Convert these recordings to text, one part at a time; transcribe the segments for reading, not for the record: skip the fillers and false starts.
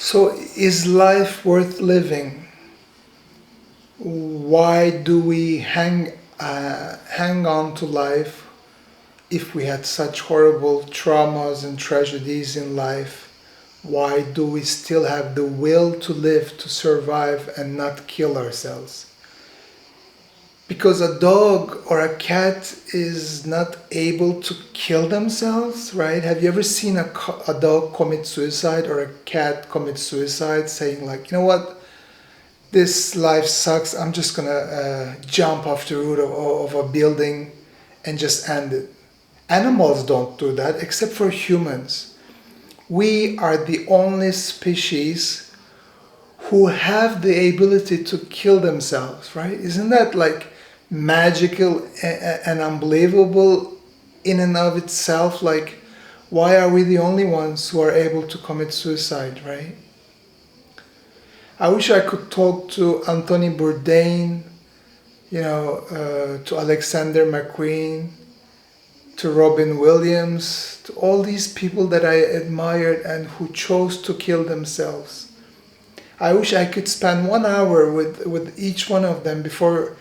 So, is life worth living? Why do we hang on to life if we had such horrible traumas and tragedies in life? Why do we still have the will to live, to survive, and not kill ourselves? Because a dog or a cat is not able to kill themselves, right? Have you ever seen a dog commit suicide or a cat commit suicide, saying like, you know what, this life sucks, I'm just gonna jump off the roof of a building and just end it? Animals don't do that except for humans. We are the only species who have the ability to kill themselves, right? Isn't that like magical and unbelievable in and of itself? Like, why are we the only ones who are able to commit suicide, right? I wish I could talk to Anthony Bourdain, to Alexander McQueen, to Robin Williams, to all these people that I admired and who chose to kill themselves. I wish I could spend 1 hour with each one of them before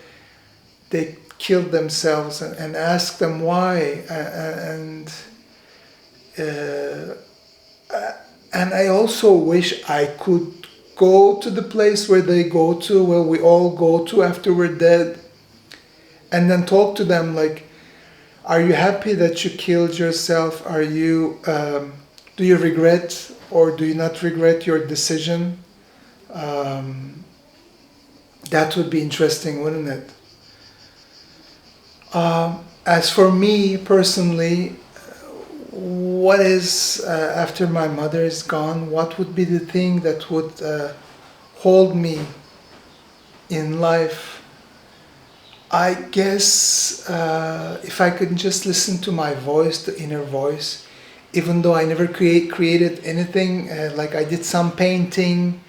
they killed themselves and ask them why. And I also wish I could go to the place where they go to, where we all go to after we're dead, and then talk to them like, are you happy that you killed yourself? Do you regret or do you not regret your decision? That would be interesting, wouldn't it? As for me personally, what is, after my mother is gone, what would be the thing that would hold me in life? I guess if I could just listen to my voice, the inner voice, even though I never created anything, like I did some painting,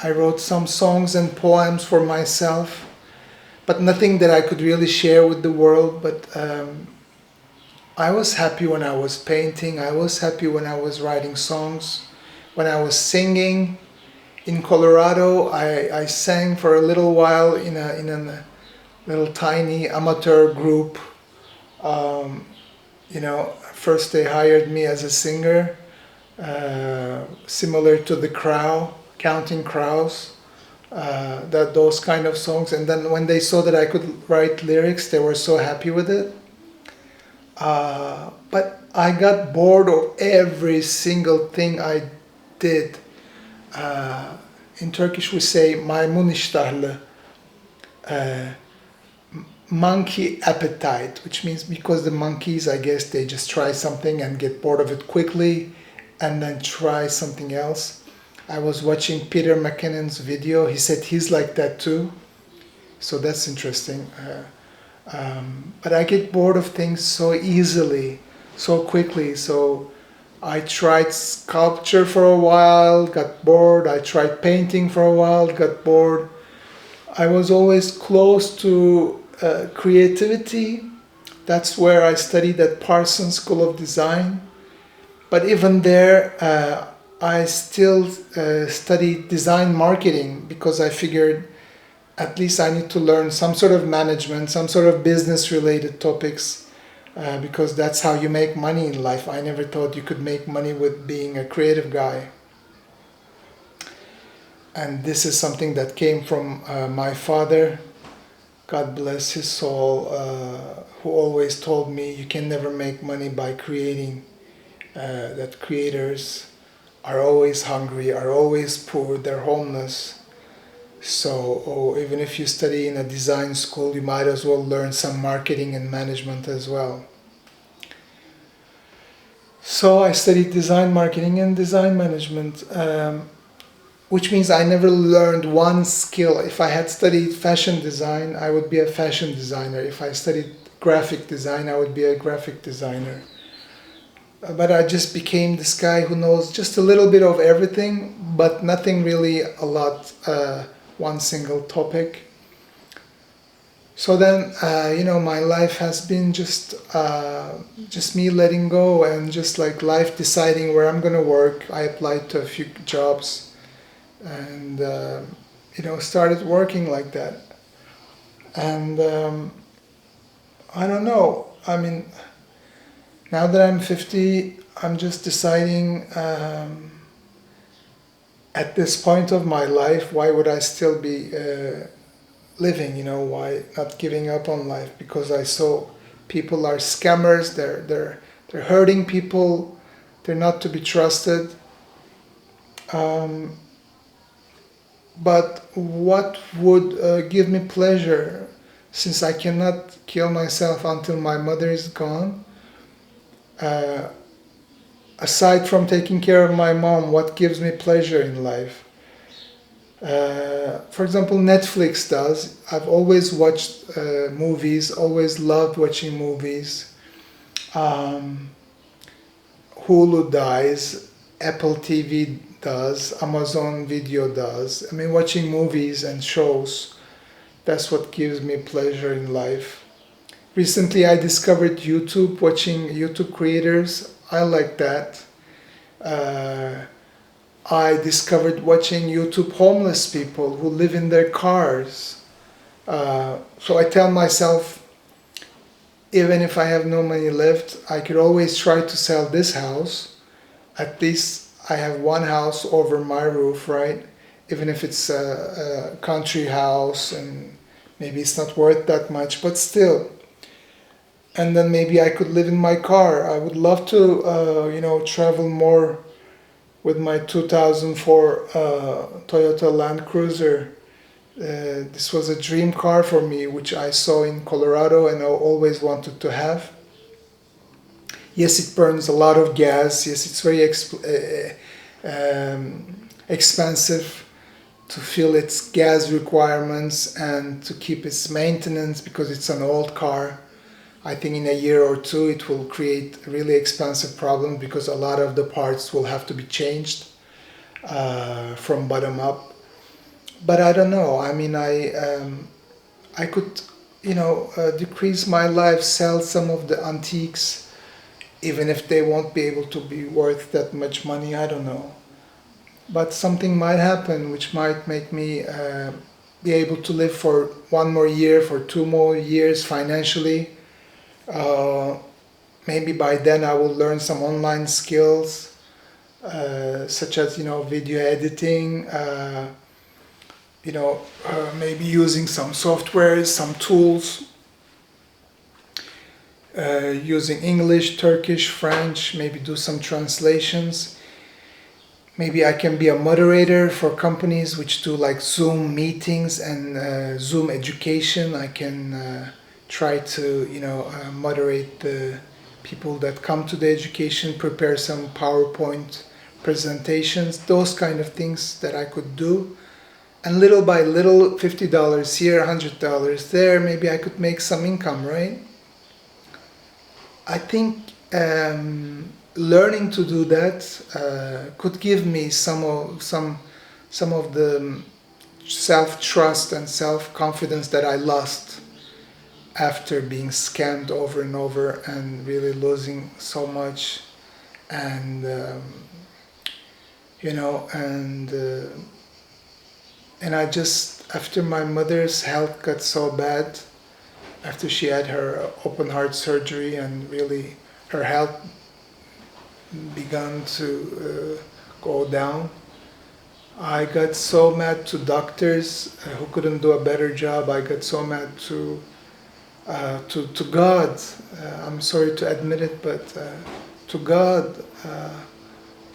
I wrote some songs and poems for myself, but nothing that I could really share with the world. But I was happy when I was painting. I was happy when I was writing songs, when I was singing. In Colorado, I sang for a little while in a little tiny amateur group. First they hired me as a singer, similar to the Crow, Counting Crows, those kind of songs. And then when they saw that I could write lyrics, they were so happy with it. But I got bored of every single thing I did. In Turkish we say maymun iştahlı, monkey appetite, which means because the monkeys, I guess, they just try something and get bored of it quickly and then try something else. I was watching Peter McKinnon's video. He said he's like that too. So that's interesting. But I get bored of things so easily, so quickly. So I tried sculpture for a while, got bored. I tried painting for a while, got bored. I was always close to creativity. That's where I studied at Parsons School of Design. But even there, I still studied design marketing because I figured at least I need to learn some sort of management, some sort of business related topics, because that's how you make money in life. I never thought you could make money with being a creative guy. And this is something that came from my father, God bless his soul, who always told me you can never make money by creating, that creators are always hungry, are always poor, they're homeless. So even if you study in a design school, you might as well learn some marketing and management as well. So I studied design marketing and design management, which means I never learned one skill. If I had studied fashion design, I would be a fashion designer. If I studied graphic design, I would be a graphic designer. But I just became this guy who knows just a little bit of everything, but nothing really a lot, one single topic. So then, my life has been just me letting go and just like life deciding where I'm gonna work. I applied to a few jobs, and started working like that. And I don't know. I mean, now that I'm 50, I'm just deciding at this point of my life, why would I still be living? Why not giving up on life? Because I saw people are scammers. They're hurting people. They're not to be trusted. Um, but what would give me pleasure, since I cannot kill myself until my mother is gone? Uh, Aside from taking care of my mom, what gives me pleasure in life? For example, Netflix does. I've always watched movies, always loved watching movies. Um, Hulu does, Apple TV does, Amazon Video does. I mean, watching movies and shows, that's what gives me pleasure in life. Recently, I discovered YouTube, watching YouTube creators. I like that. Uh, I discovered watching YouTube homeless people who live in their cars. So I tell myself, even if I have no money left, I could always try to sell this house. At least I have one house over my roof, right? Even if it's a country house and maybe it's not worth that much, but still. And then maybe I could live in my car. I would love to, travel more with my 2004 Toyota Land Cruiser. This was a dream car for me, which I saw in Colorado and I always wanted to have. Yes, it burns a lot of gas. Yes, it's very expensive to fill its gas requirements and to keep its maintenance because it's an old car. I think in a year or two it will create really expensive problems because a lot of the parts will have to be changed from bottom up. But I don't know. I mean, I could, decrease my life, sell some of the antiques, even if they won't be able to be worth that much money. I don't know. But something might happen which might make me be able to live for one more year, for 2 more years financially. Uh, Maybe by then I will learn some online skills, such as video editing. Maybe using some softwares, some tools, using English, Turkish, French. Maybe do some translations. Maybe I can be a moderator for companies which do like Zoom meetings and Zoom education. I can try to moderate the people that come to the education, prepare some PowerPoint presentations, those kind of things that I could do. And little by little, $50 here, $100 there, maybe I could make some income, right? I think learning to do that could give me some of the self trust and self confidence that I lost after being scammed over and over and really losing so much, and and I just, after my mother's health got so bad, after she had her open heart surgery and really her health began to go down, I got so mad to doctors who couldn't do a better job. I got so mad to God. I'm sorry to admit it, but to God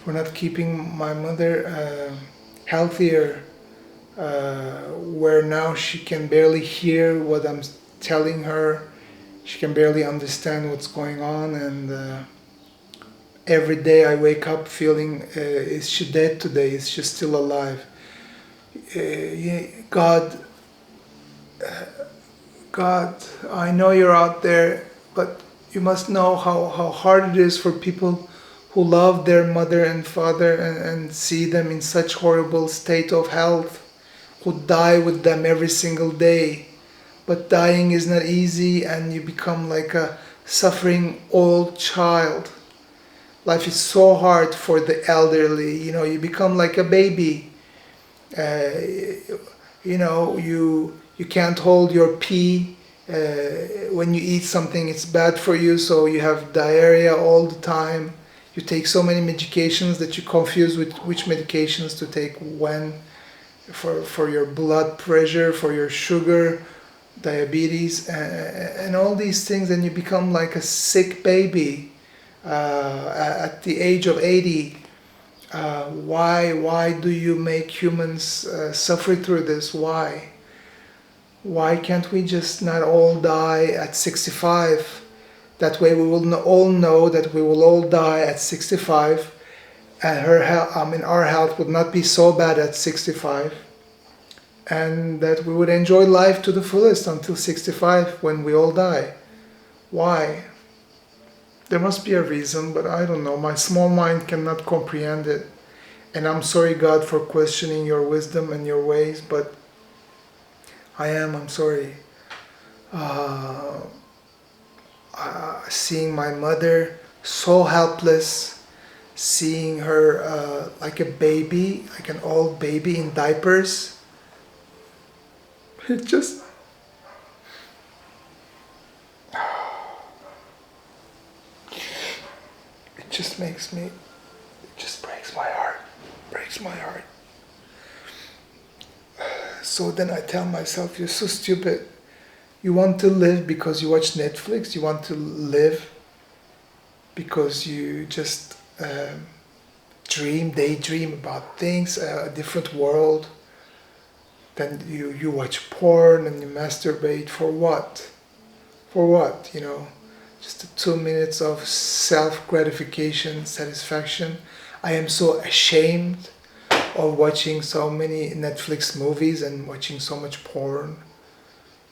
for not keeping my mother healthier, where now she can barely hear what I'm telling her. She can barely understand what's going on, and every day I wake up feeling, is she dead today? Is she still alive? God, God, I know you're out there, but you must know how hard it is for people who love their mother and father and see them in such horrible state of health, who die with them every single day. But dying is not easy, and you become like a suffering old child. Life is so hard for the elderly. You become like a baby. You know, you can't hold your pee. When you eat something, it's bad for you, so you have diarrhea all the time. You take so many medications that you confuse with which medications to take when, for your blood pressure, for your sugar, diabetes, and all these things, and you become like a sick baby at the age of 80. Why do you make humans suffer through this? Why can't we just not all die at 65? That way we will all know that we will all die at 65, and our health would not be so bad at 65, and that we would enjoy life to the fullest until 65 when we all die. Why? There must be a reason, but I don't know. My small mind cannot comprehend it. And I'm sorry, God, for questioning your wisdom and your ways, but I'm sorry. Seeing my mother so helpless, seeing her like a baby, like an old baby in diapers, it just makes me, it just breaks my heart, So then I tell myself, you're so stupid. You want to live because you watch Netflix. You want to live because you just daydream about things, a different world. Then you watch porn and you masturbate for what? For what, you know? Just 2 minutes of self-gratification, satisfaction. I am so ashamed of watching so many Netflix movies and watching so much porn.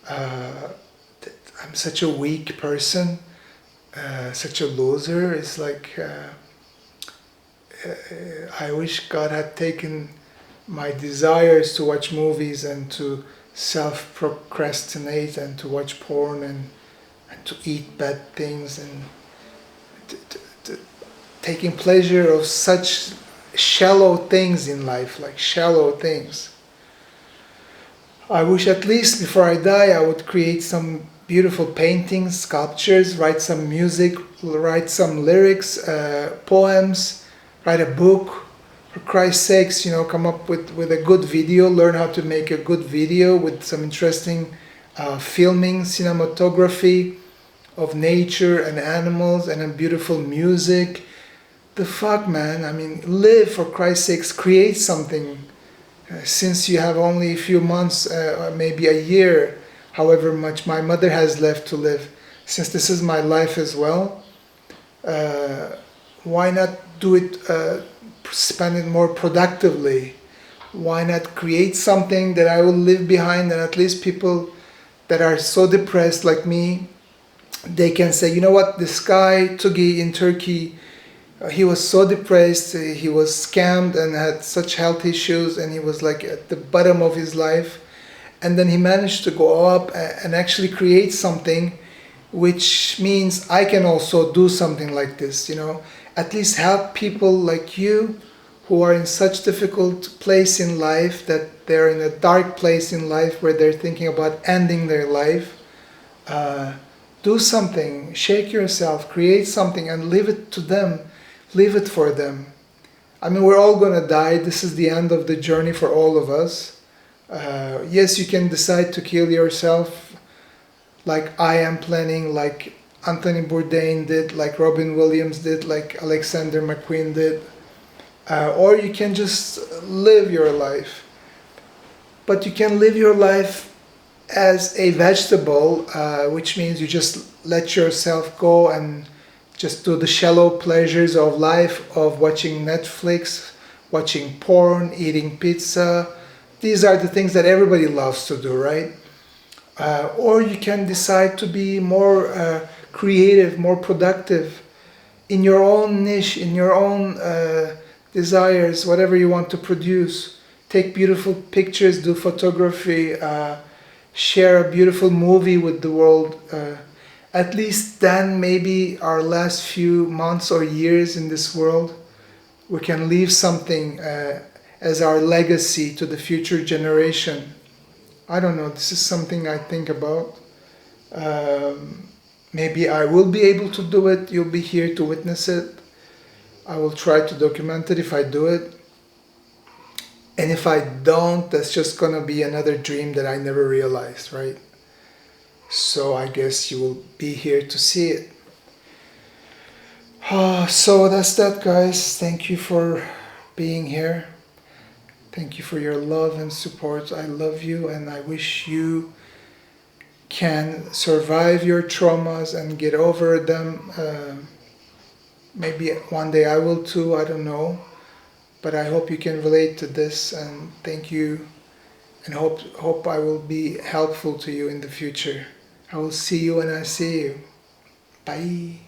I'm such a weak person, such a loser. It's like I wish God had taken my desires to watch movies and to self-procrastinate and to watch porn and to eat bad things and taking pleasure of such shallow things in life, like shallow things. I wish at least before I die I would create some beautiful paintings, sculptures, write some music, write some lyrics, poems, write a book. For Christ's sakes, you know, come up with a good video, learn how to make a good video with some interesting filming, cinematography of nature and animals and a beautiful music. The fuck, man? I mean, live, for Christ's sakes, create something. Since you have only a few months, or maybe a year, however much my mother has left to live, since this is my life as well, why not do it, spend it more productively? Why not create something that I will leave behind, and at least people that are so depressed like me, they can say, you know what, this guy, Tugi in Turkey, he was so depressed, he was scammed and had such health issues, and he was like at the bottom of his life, and then he managed to go up and actually create something, which means I can also do something like this, you know, at least help people like you who are in such difficult place in life, that they're in a dark place in life where they're thinking about ending their life. Do something, shake yourself, create something and leave it to them. Leave it for them. I mean, we're all gonna die. This is the end of the journey for all of us. Yes, you can decide to kill yourself, like I am planning, like Anthony Bourdain did, like Robin Williams did, like Alexander McQueen did. Or you can just live your life. But you can live your life as a vegetable, which means you just let yourself go and just do the shallow pleasures of life, of watching Netflix, watching porn, eating pizza. These are the things that everybody loves to do, right? Or you can decide to be more creative, more productive in your own niche, in your own desires, whatever you want to produce. Take beautiful pictures, do photography, share a beautiful movie with the world. At least then maybe our last few months or years in this world, we can leave something, as our legacy to the future generation. I don't know, this is something I think about. Maybe I will be able to do it, you'll be here to witness it. I will try to document it if I do it. And if I don't, that's just gonna be another dream that I never realized, right? So I guess you will be here to see it. So that's that, guys. Thank you for being here. Thank you for your love and support. I love you, and I wish you can survive your traumas and get over them. Maybe one day I will too, I don't know. But I hope you can relate to this, and thank you, and hope I will be helpful to you in the future. I will see you when I see you. Bye.